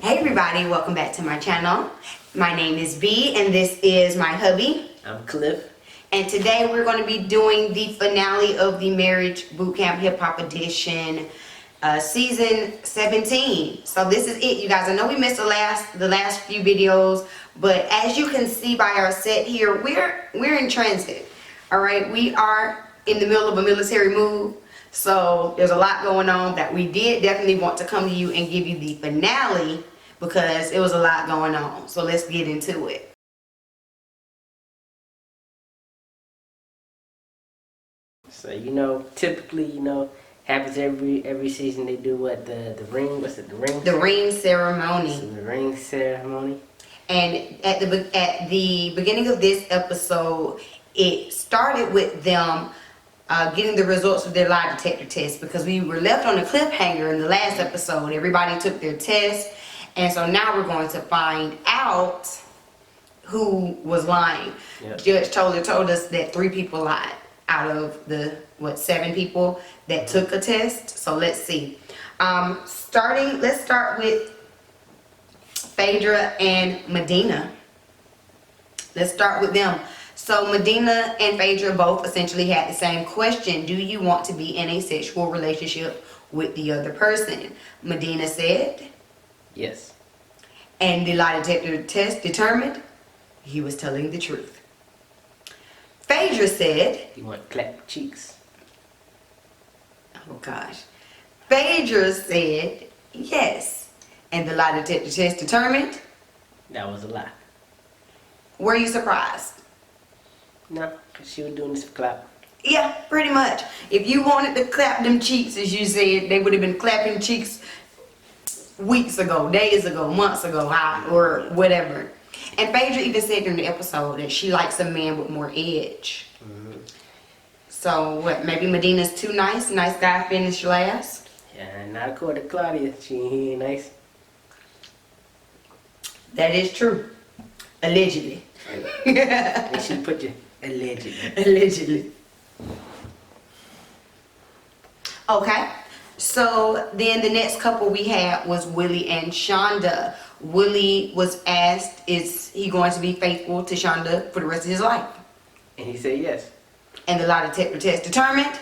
Hey everybody, welcome back to my channel. My name is B and this is my hubby. I'm Cliff. And today we're going to be doing the finale of the Marriage Bootcamp Hip Hop Edition season 17. So this is it, you guys. I know we missed the last few videos, but as you can see by our set here, we're in transit. All right, we are in the middle of a military move. So there's a lot going on that we did definitely want to come to you and give you the finale because it was a lot going on. So let's get into it. So typically happens every season. They do what the ring. What's it? The ring. The ring ceremony. So the ring ceremony. And at the beginning of this episode, it started with them getting the results of their lie detector test, because we were left on a cliffhanger in the last episode. Everybody took their test, and so now we're going to find out who was lying. Yep. Judge told us that 3 people lied out of the 7 people that took a test. So let's see. Let's start with Phaedra and Medina. Let's start with them. So Medina and Phaedra both essentially had the same question. Do you want to be in a sexual relationship with the other person? Medina said yes. And the lie detector test determined he was telling the truth. Phaedra said, You want to clap cheeks? oh gosh. Phaedra said yes. And the lie detector test determined That was a lie. were you surprised? No, because she was doing this for clap. Yeah, pretty much. If you wanted to clap them cheeks, as you said, they would have been clapping cheeks weeks ago, days ago, months ago, or whatever. And Phaedra even said during the episode that she likes a man with more edge. Mm-hmm. So what, maybe Medina's too nice? Nice guy finished last? Yeah, not according to Claudia. He ain't nice. That is true. Allegedly. And she put you allegedly. Allegedly. Okay. So then the next couple we had was Willie and Shonda. Willie was asked, is he going to be faithful to Shonda for the rest of his life? And he said yes. And the lie detector test determined,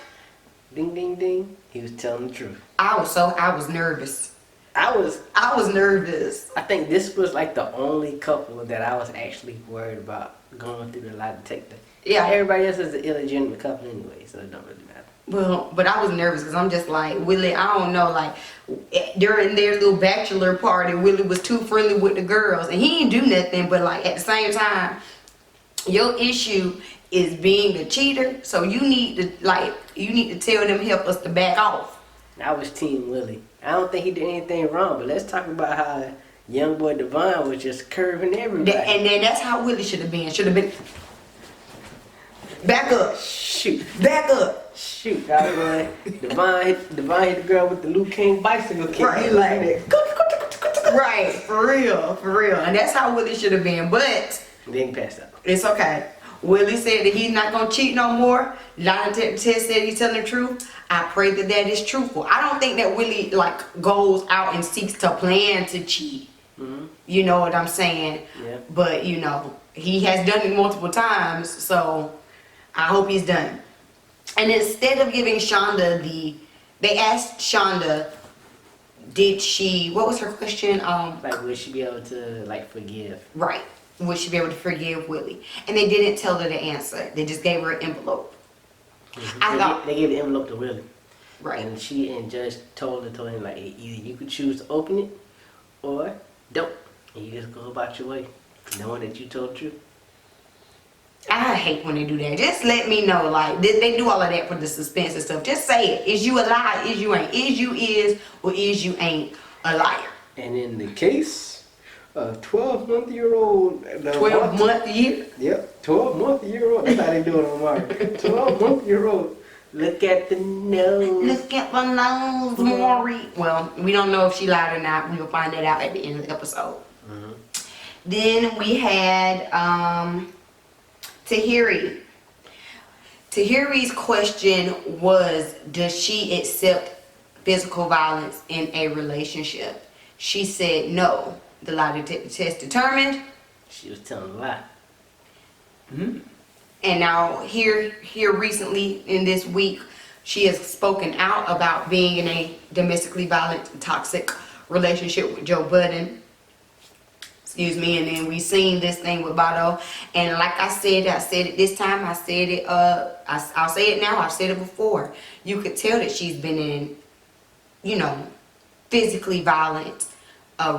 Ding, ding, ding. He was telling the truth. I was nervous. I was nervous. I think this was like the only couple that I was actually worried about going through the lie detector. Yeah. Everybody else is an illegitimate couple anyway, so it don't really matter. Well, but I was nervous because I'm just like, Willie, I don't know, like, during their little bachelor party, Willie was too friendly with the girls, and he didn't do nothing, but like, at the same time, your issue is being a cheater, so you need to tell them, help us to back off. I was Team Willie. I don't think he did anything wrong, but let's talk about how young boy Devon was just curving everybody. And then that's how Willie should have been. Back up. Shoot. Back up. Shoot, boy. Devon hit the girl with the Luke King bicycle kick. Right, like, right, for real. And that's how Willie should have been, but Then he passed out. it's okay. Willie said that he's not going to cheat no more. Lie detector test said he's telling the truth. I pray that that is truthful. I don't think that Willie goes out and seeks to plan to cheat. Mm-hmm. You know what I'm saying? Yeah. But he has done it multiple times, so I hope he's done. And instead of giving Shonda they asked Shonda, what was her question? Would she be able to forgive? Right. Would she be able to forgive Willie? And they didn't tell her the answer. They just gave her an envelope. Mm-hmm. They gave the envelope to Willie. Right. And Judge told him either you could choose to open it or don't. And you just go about your way, knowing that you told the truth. I hate when they do that. Just let me know. They do all of that for the suspense and stuff. Just say it. Is you a liar? Is you ain't? Is you is or is you ain't a liar? And in the case of 12-month-year-old... 12-month-year? Yep, 12-month-year-old. That's how they do it on Mario. 12-month-year-old. Look at the nose. Look at my nose, Maury. Well, we don't know if she lied or not. We will find that out at the end of the episode. Mm-hmm. Then we had Tahiri. Tahiri's question was, does she accept physical violence in a relationship? she said no. The lie detector test determined. She was telling a lie. And now here recently in this week, she has spoken out about being in a domestically violent and toxic relationship with Joe Budden. Excuse me. And then we seen this thing with Vado. And like I said it this time, I said it, I'll say it now, I've said it before. You could tell that she's been in, you know, physically violent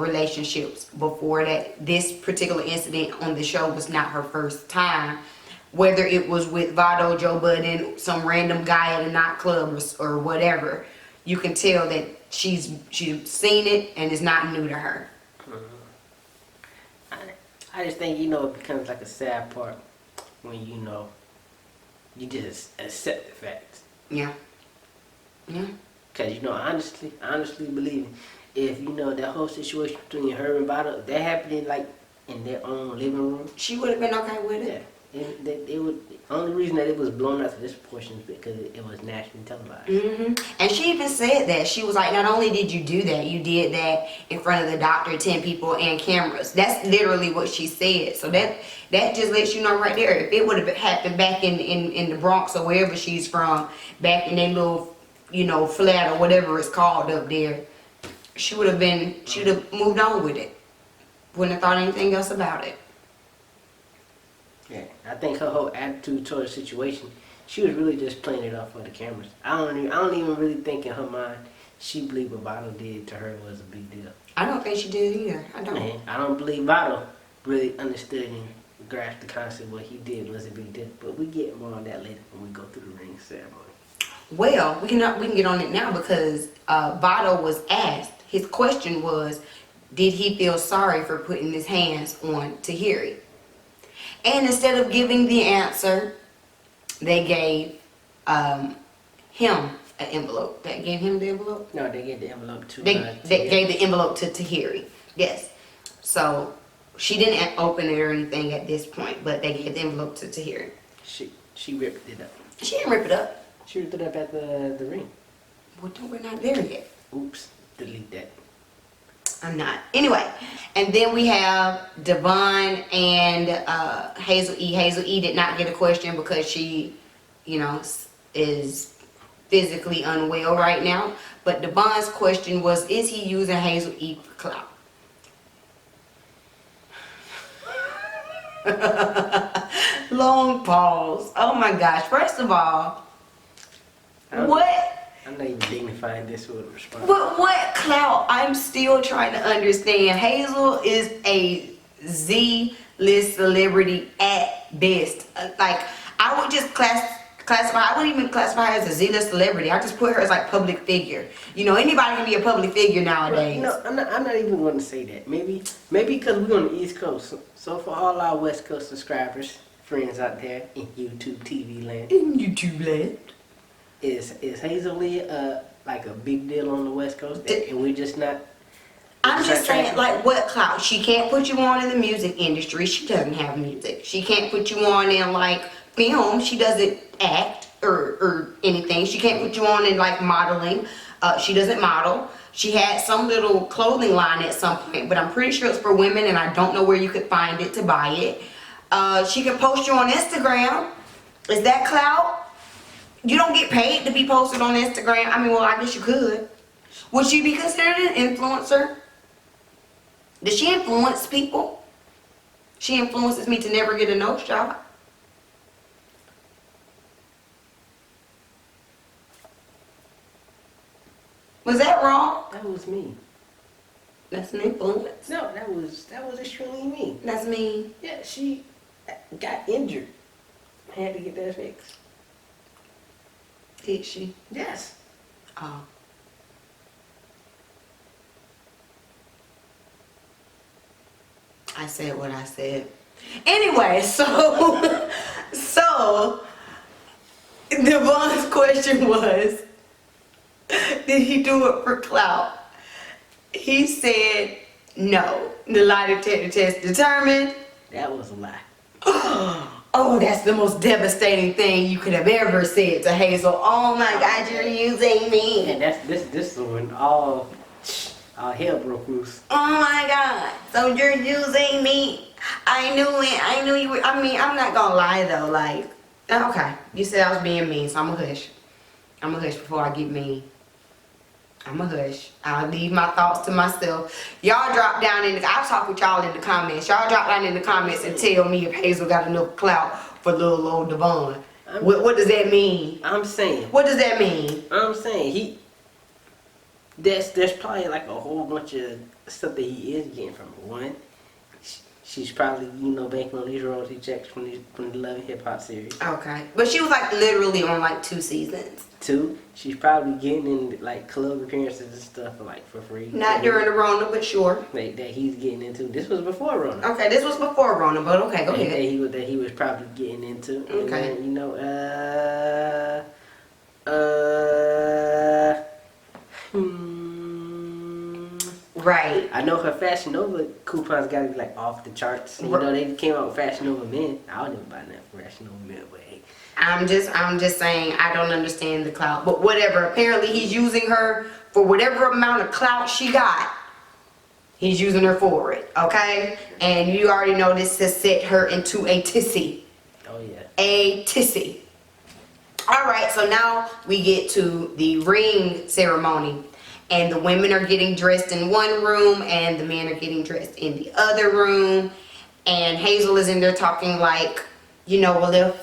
relationships before that. This particular incident on the show was not her first time. Whether it was with Vado, Joe Budden, some random guy at a nightclub or whatever, you can tell that she's seen it and it's not new to her. I just think, you know, it becomes like a sad part when, you know, you just accept the facts. Yeah. Yeah. Because, you know, honestly believing, if, you know, that whole situation between her and Vado, that happened like in their own living room, She would have been okay with it. yeah. They would, the only reason that it was blown out to this proportion is because it was nationally televised. And she even said that. She was like, not only did you do that, you did that in front of the doctor, 10 people, and cameras. That's literally what she said. So that just lets you know right there. If it would have happened back in the Bronx or wherever she's from, back in that little, you know, flat or whatever it's called up there, she would have moved on with it. Wouldn't have thought anything else about it. Yeah, I think her whole attitude toward the situation, she was really just playing it off for the cameras. I don't even really think in her mind she believed what Vado did to her was a big deal. I don't think she did either. I don't. Man, I don't believe Vado really understood and grasped the concept what he did was a big deal. But we get more on that later when we go through the ring ceremony. Well, we can get on it now because Vado was asked. His question was, did he feel sorry for putting his hands on Tahiri? And instead of giving the answer, they gave him an envelope. They gave him the envelope? No, they gave the envelope to They gave the envelope to Tahiri. Yes. So she didn't open it or anything at this point, but they gave the envelope to Tahiri. She ripped it up. She didn't rip it up. She ripped it up at the ring. Well, we're not there yet. Oops, delete that. I'm not. Anyway, and then we have Devon and Hazel E. Hazel E. did not get a question because she, you know, is physically unwell right now. But Devon's question was, is he using Hazel E for clout? Long pause. Oh my gosh. First of all, what? I'm not even dignifying this with a response. But what clout? I'm still trying to understand. Hazel is a Z-list celebrity at best. Like, I would just classify, I wouldn't even classify her as a Z-list celebrity. I just put her as like public figure. You know, anybody can be a public figure nowadays. No, I'm not even going to say that. Maybe because we're on the East Coast. So for all our West Coast subscribers, friends out there in YouTube TV land. In YouTube land. Is Hazel Lee like a big deal on the West Coast, and we're just not? I'm just saying, like, what clout? She can't put you on in the music industry. She doesn't have music. She can't put you on in like film. She doesn't act or anything. She can't put you on in like modeling. She doesn't model. She had some little clothing line at some point, but I'm pretty sure it's for women, and I don't know where you could find it to buy it. She can post you on Instagram. Is that clout? You don't get paid to be posted on Instagram. I mean, well, I guess you could. Would she be considered an influencer? Does she influence people? She influences me to never get a nose job. Was that wrong? That was me. That's an influence. No, that was extremely me. That's me. Yeah, she got injured. Had to get that fixed. Did she? Yes. Oh. I said what I said. Anyway, so Devon's question was, did he do it for clout? He said no. The lie detector test determined. That was a lie. Oh, that's the most devastating thing you could have ever said to Hazel. Oh my God, you're using me. And this is when all All hell broke loose. Oh my God. So you're using me. I knew it. I knew you were. I mean, I'm not gonna lie though. Like, okay. You said I was being mean, so I'm a hush. I'm a hush before I get mean. I'm a hush. I'll leave my thoughts to myself. Y'all drop down in the, I'll talk with y'all in the comments. Y'all drop down in the comments and tell me if Hazel got enough clout for little old Devon. What does that mean? I'm saying. What does that mean? I'm saying there's probably like a whole bunch of stuff that he is getting from her. One, she's probably, banking on these royalty checks from the Love and Hip Hop series. Okay. But she was like literally on like 2 seasons. Two, she's probably getting in like club appearances and stuff for free. Not during the Rona, but sure. That he's getting into. This was before Rona. Okay, this was before Rona, but okay, go ahead. That he was probably getting into. Okay. And then, Right. I know her Fashion Nova coupons gotta be like off the charts. They came out with Fashion Nova men. I don't even buy that Fashion Nova men, but hey. I'm just saying I don't understand the clout, but whatever. Apparently he's using her for whatever amount of clout she got. He's using her for it, okay? And you already know this has set her into a tissy. Oh yeah. A tissy. All right, so now we get to the ring ceremony, and the women are getting dressed in one room, and the men are getting dressed in the other room, and Hazel is in there talking like, well,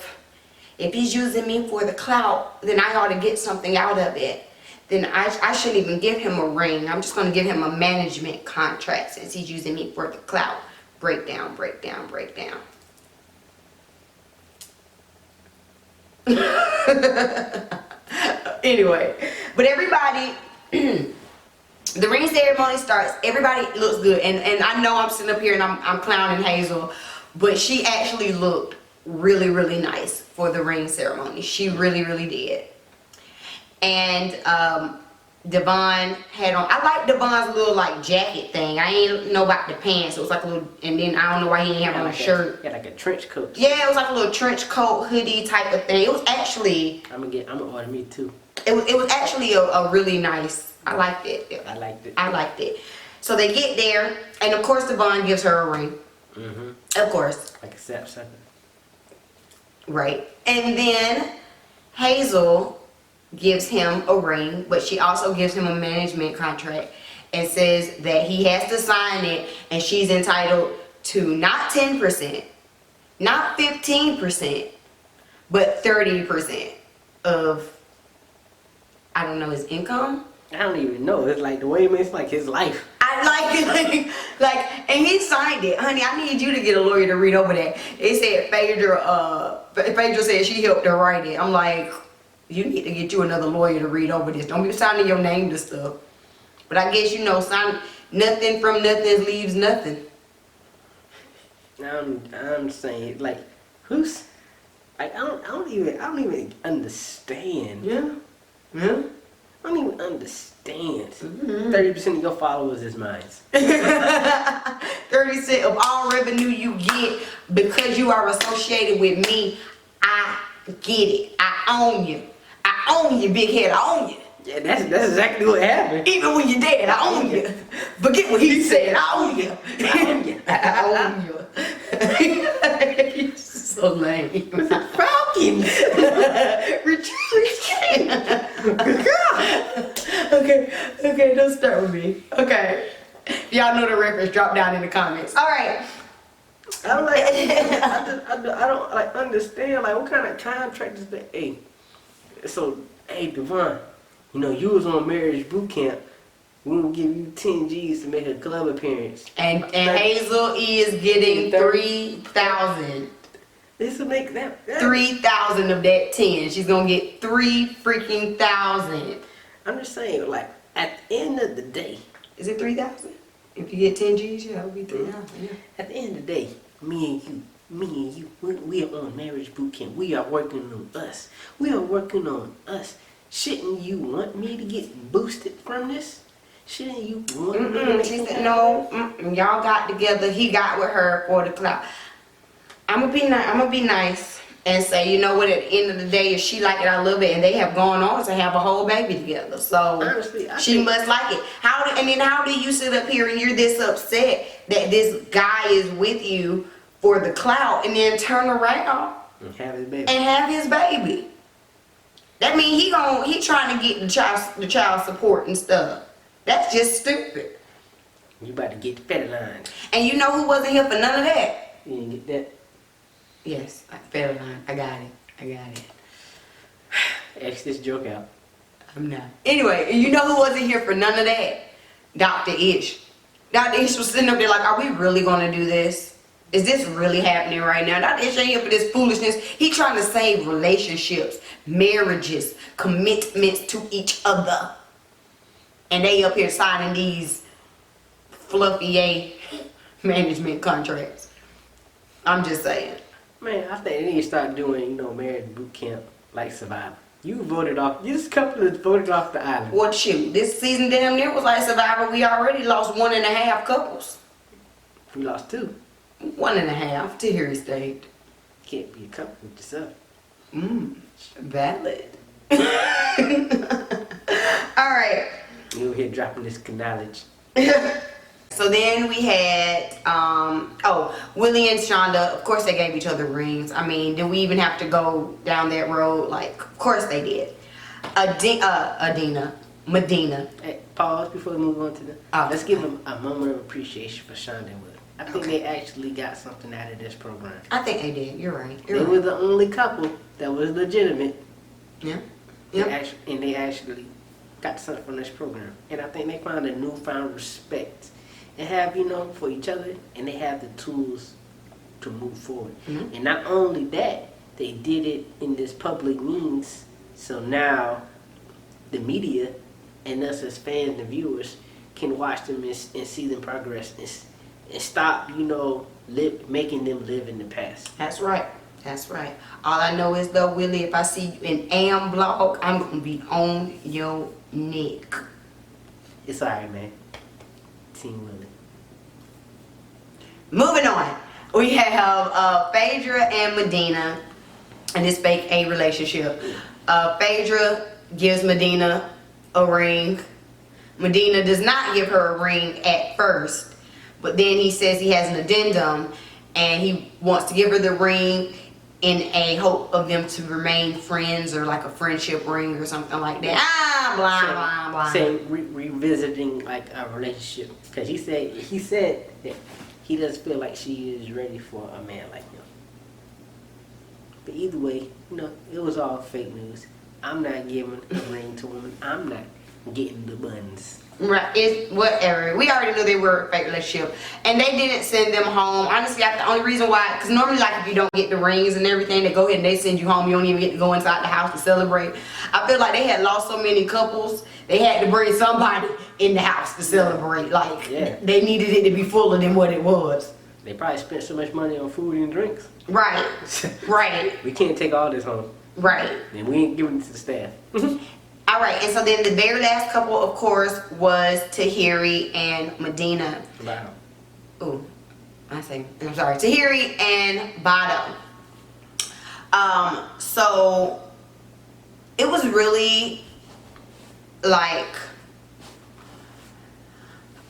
if he's using me for the clout, then I ought to get something out of it. Then I shouldn't even give him a ring. I'm just going to give him a management contract since he's using me for the clout. Breakdown, breakdown, breakdown. Anyway, but everybody, the ring ceremony starts. Everybody looks good. And I know I'm sitting up here and I'm clowning Hazel, but she actually looked really, really nice for the ring ceremony. She really, really did. And Devon had on, I like Devon's little like jacket thing. I ain't know about the pants. It was like a little, and then I don't know why he didn't have on a shirt. Yeah, like a trench coat. Yeah, it was like a little trench coat, hoodie type of thing. It was actually, I'm gonna order me too. it was actually a really nice, I liked it. I liked it. I liked it. So they get there, and of course Devon gives her a ring. Mm-hmm. Of course. Like a sapsucker. Right. And then Hazel gives him a ring, but she also gives him a management contract and says that he has to sign it, and she's entitled to not 10%, not 15%, but 30% of, I don't know, his income. I don't even know. It's like the way it's like his life. I like it, and he signed it. Honey, I need you to get a lawyer to read over that. It said Phaedra said she helped her write it. I'm like, you need to get you another lawyer to read over this. Don't be signing your name to stuff. But I guess sign nothing from nothing leaves nothing. I'm saying, like, who's, like, I don't even understand. Yeah. Yeah. I don't even understand. 30% of your followers is mine. 30% of all revenue you get because you are associated with me. I get it. I own you. I own you, big head. I own you. Yeah, that's exactly what happened. Even when you're dead, I own you. Forget what he said. I own you. I own you. I own you. You're so lame. Falcons. Retreat. Okay, don't start with me. Okay. Y'all know the reference, drop down in the comments. Alright. I'm like, I don't like understand like what kind of contract is that? Hey, so hey Devon, you was on marriage boot camp. We will give you 10 G's to make a club appearance. And Hazel is getting 3,000. This will make that 3,000 of that 10. She's gonna get 3,000. I'm just saying, like, at the end of the day. Is it 3,000? If you get 10 G's, yeah, it would be 3,000. Yeah. At the end of the day, me and you, we are on marriage boot camp. We are working on us. We are working on us. Shouldn't you want me to get boosted from this? Shouldn't you want me to She said, no, y'all got together. He got with her for the clout. I'm gonna be nice. and say, you know what, at the end of the day, if she like it, I love it, and they have gone on to have a whole baby together. So Honestly, she must like it. How do you sit up here and you're this upset that this guy is with you for the clout, and then turn around and have his baby? That means he trying to get the child support and stuff. That's just stupid. You about to get the FOTLINE. And you know who wasn't here for none of that? You didn't get that? Yes, FOTLINE. I got it. X this joke out. I'm not. Anyway, you know who wasn't here for none of that? Dr. Ish. Dr. Ish was sitting up there like, are we really going to do this? Is this really happening right now? Dr. Ish ain't here for this foolishness. He trying to save relationships, marriages, commitments to each other. And they up here signing these fluffy management contracts. I'm just saying. Man, I think they need to start doing, marriage boot camp like Survivor. You voted off, this couple is voted off the island. What shoot? This season damn near was like Survivor. We already lost 1.5 couples. We lost 2. 1.5. Tahiri stayed. Can't be a couple with yourself. Valid. Alright. You over here dropping this knowledge. So then we had, Willie and Shonda. Of course they gave each other rings. I mean, did we even have to go down that road? Like, of course they did. Medina. Hey, pause before we move on to let's give them a moment of appreciation for Shonda and Willie. I think they actually got something out of this program. I think they did. You're right. They were the only couple that was legitimate. Yeah. And they actually got something from this program. And I think they found a newfound respect and have, for each other, and they have the tools to move forward. And not only that, they did it in this public means, so now the media and us as fans and viewers can watch them and see them progress and stop, making them live in the past. That's right. All I know is though, Willie, if I see you in Am Blog, I'm gonna be on your neck. It's alright, man. Team Willie. Moving on, we have Phaedra and Medina, and this fake a relationship. Phaedra gives Medina a ring. Medina does not give her a ring at first, but then he says he has an addendum, and he wants to give her the ring in a hope of them to remain friends, or like a friendship ring or something like that. Blah. Saying revisiting like a relationship, because he said that he doesn't feel like she is ready for a man like him. But either way, it was all fake news. I'm not giving a ring to a woman. I'm not getting the buns. Right, it's whatever. We already knew they were a fake relationship, and they didn't send them home. Honestly, the only reason why, because normally, like, if you don't get the rings and everything, they go ahead and they send you home. You don't even get to go inside the house to celebrate. I feel like they had lost so many couples, they had to bring somebody in the house to celebrate. Like, they needed it to be fuller than what it was. They probably spent so much money on food and drinks. Right. We can't take all this home. Right. And we ain't giving it to the staff. All right, and so then the very last couple, of course, was Tahiri and Medina. Wow. I'm sorry, Tahiri and Bado. So it was really like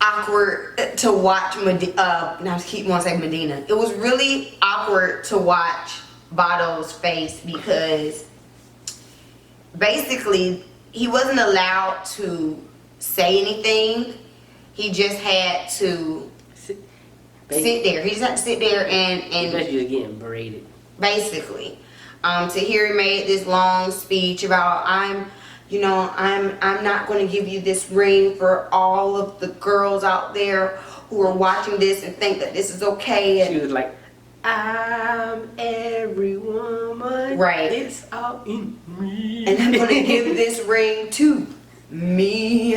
awkward to watch I keep wanting to say Medina. It was really awkward to watch Bado's face, because basically he wasn't allowed to say anything. He just had to sit there. He just had to sit there and you're getting berated. Basically. Tahiri made this long speech about I'm not going to give you this ring for all of the girls out there who are watching this and think that this is okay. And she was like, I'm every woman. Right. It's all in me. And I'm going to give this ring to me.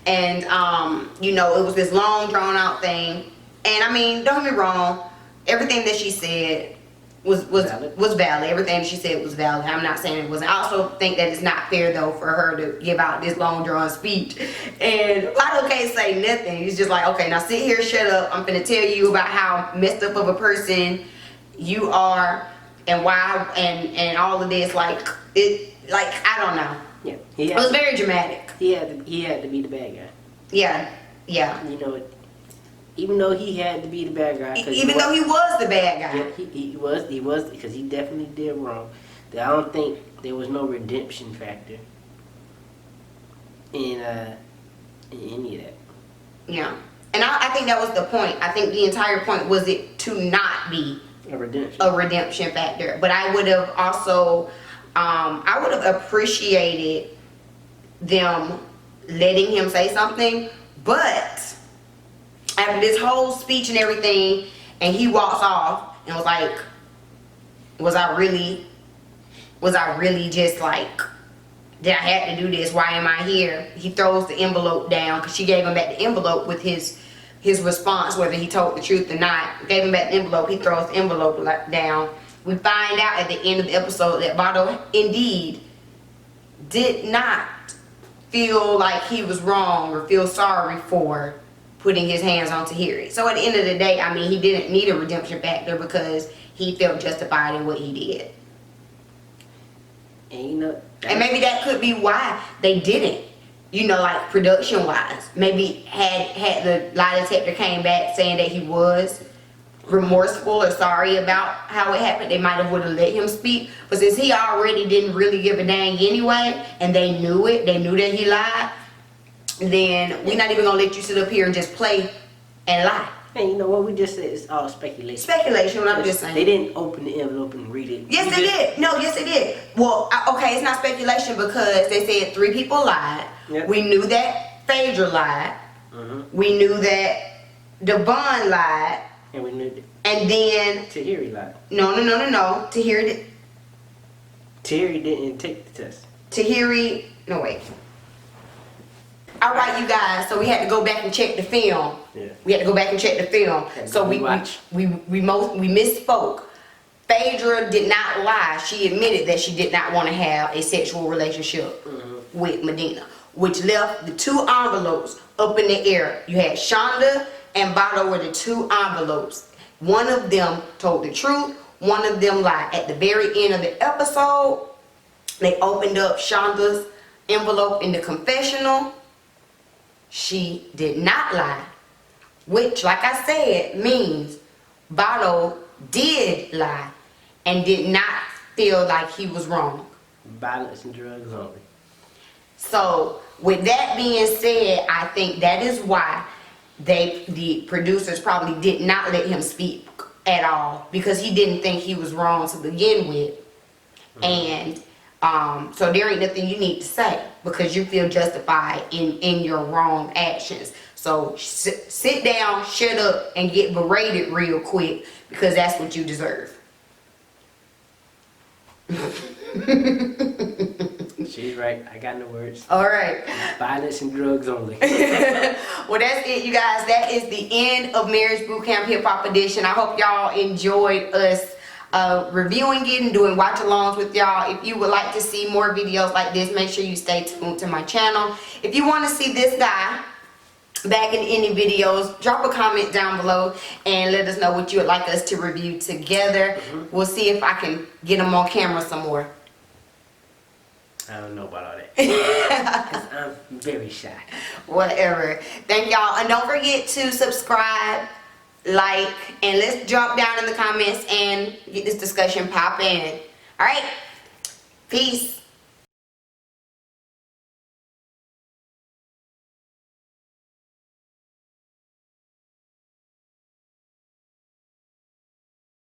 And, it was this long drawn out thing. And I mean, don't get me wrong. Everything that she said was valid. Everything that she said was valid. I'm not saying it wasn't. I also think that it's not fair though for her to give out this long drawn speech. And Lotto can't say nothing. He's just like, okay, now sit here, shut up. I'm gonna tell you about how messed up of a person you are. and why and all of this, like I don't know. Yeah, It was very dramatic. He had to be the bad guy. Yeah. You know, even though he had to be the bad guy, Even though he was the bad guy. Yeah, he was because he definitely did wrong. I don't think there was no redemption factor in any of that. Yeah. And I think that was the point. I think the entire point was it to not be A redemption. a redemption factor. But I would have also, I would have appreciated them letting him say something. But after this whole speech and everything, and he walks off and was like, was I really just like, did I have to do this? Why am I here? He throws the envelope down because she gave him back the envelope with his response, whether he told the truth or not. Gave him back the envelope. He throws the envelope down. We find out at the end of the episode that Vado indeed did not feel like he was wrong or feel sorry for putting his hands on Tahiri. So at the end of the day, I mean, he didn't need a redemption factor because he felt justified in what he did. And you know, and maybe that could be why they didn't. You know, like production wise. Maybe had the lie detector came back saying that he was remorseful or sorry about how it happened, they might have would have let him speak. But since he already didn't really give a dang anyway, and they knew it, they knew that he lied, then we're not even gonna let you sit up here and just play and lie. And you know what we just said is all speculation. Speculation, what I'm just saying. They didn't open the envelope and read it. Yes, they did. No, yes, they did. Well, okay, it's not speculation because they said 3 people lied. Yep. We knew that Phaedra lied. Mm-hmm. We knew that Devon lied. And we knew that. And then Tahiri lied. No. Tahiri didn't take the test. No, wait. All right, you guys. So we had to go back and check the film. Yeah. We had to go back and check the film. So we misspoke. Phaedra did not lie. She admitted that she did not want to have a sexual relationship with Medina, which left the 2 envelopes up in the air. You had Shonda and Vado were the 2 envelopes. One of them told the truth. One of them lied. At the very end of the episode, they opened up Shonda's envelope in the confessional. She did not lie, which, like I said, means Vado did lie and did not feel like he was wrong. Violence and drugs only. So, with that being said, I think that is why the producers probably did not let him speak at all, because he didn't think he was wrong to begin with. And so there ain't nothing you need to say because you feel justified in your wrong actions. So sit down, shut up, and get berated real quick because that's what you deserve. She's right. I got no words. All right. Violence and drugs only. Well, that's it, you guys. That is the end of Marriage Bootcamp Hip Hop Edition. I hope y'all enjoyed us reviewing it and doing watch-alongs with y'all. If you would like to see more videos like this, make sure you stay tuned to my channel. If you want to see this guy back in any videos, drop a comment down below and let us know what you would like us to review together. We'll see if I can get him on camera some more. I don't know about all that. 'Cause I'm very shy. Whatever. Thank y'all. And don't forget to subscribe, like, and let's drop down in the comments and get this discussion popping. All right. Peace.